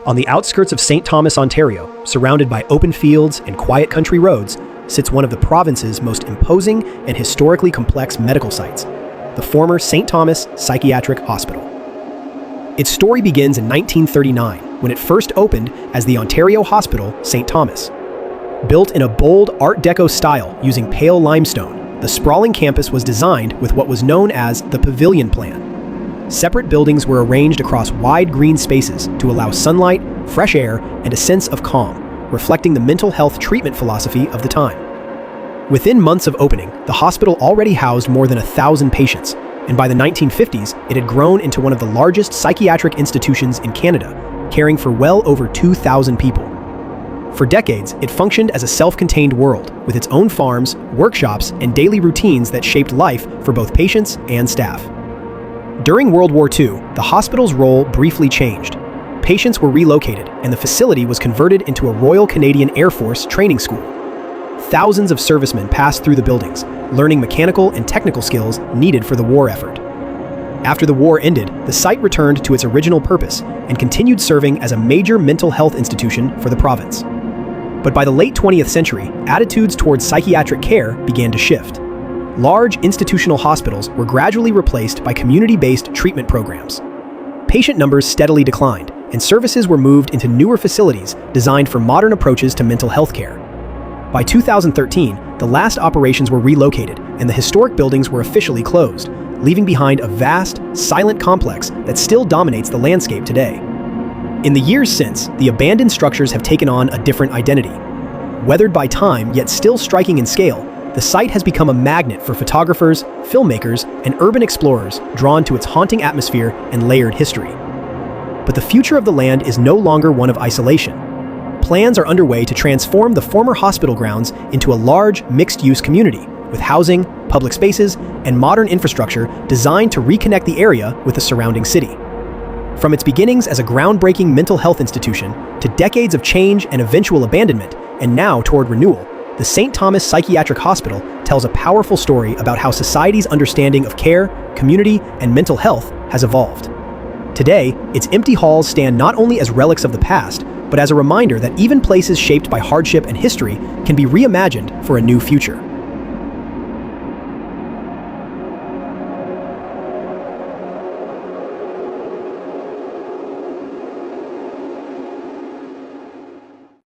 On the outskirts of St. Thomas, Ontario, surrounded by open fields and quiet country roads, sits one of the province's most imposing and historically complex medical sites, the former St. Thomas Psychiatric Hospital. Its story begins in 1939, when it first opened as the Ontario Hospital St. Thomas. Built in a bold Art Deco style using pale limestone, the sprawling campus was designed with what was known as the pavilion plan. Separate buildings were arranged across wide green spaces to allow sunlight, fresh air, and a sense of calm, reflecting the mental health treatment philosophy of the time. Within months of opening, the hospital already housed more than 1,000 patients, and by the 1950s, it had grown into one of the largest psychiatric institutions in Canada, caring for well over 2,000 people. For decades, it functioned as a self-contained world, with its own farms, workshops, and daily routines that shaped life for both patients and staff. During World War II, the hospital's role briefly changed. Patients were relocated, and the facility was converted into a Royal Canadian Air Force training school. Thousands of servicemen passed through the buildings, learning mechanical and technical skills needed for the war effort. After the war ended, the site returned to its original purpose and continued serving as a major mental health institution for the province. But by the late 20th century, attitudes towards psychiatric care began to shift. Large institutional hospitals were gradually replaced by community-based treatment programs. Patient numbers steadily declined, and services were moved into newer facilities designed for modern approaches to mental health care. By 2013, the last operations were relocated, and the historic buildings were officially closed, leaving behind a vast, silent complex that still dominates the landscape today. In the years since, the abandoned structures have taken on a different identity. Weathered by time, yet still striking in scale, the site has become a magnet for photographers, filmmakers, and urban explorers drawn to its haunting atmosphere and layered history. But the future of the land is no longer one of isolation. Plans are underway to transform the former hospital grounds into a large, mixed-use community, with housing, public spaces, and modern infrastructure designed to reconnect the area with the surrounding city. From its beginnings as a groundbreaking mental health institution, to decades of change and eventual abandonment, and now toward renewal, the St. Thomas Psychiatric Hospital tells a powerful story about how society's understanding of care, community, and mental health has evolved. Today, its empty halls stand not only as relics of the past, but as a reminder that even places shaped by hardship and history can be reimagined for a new future.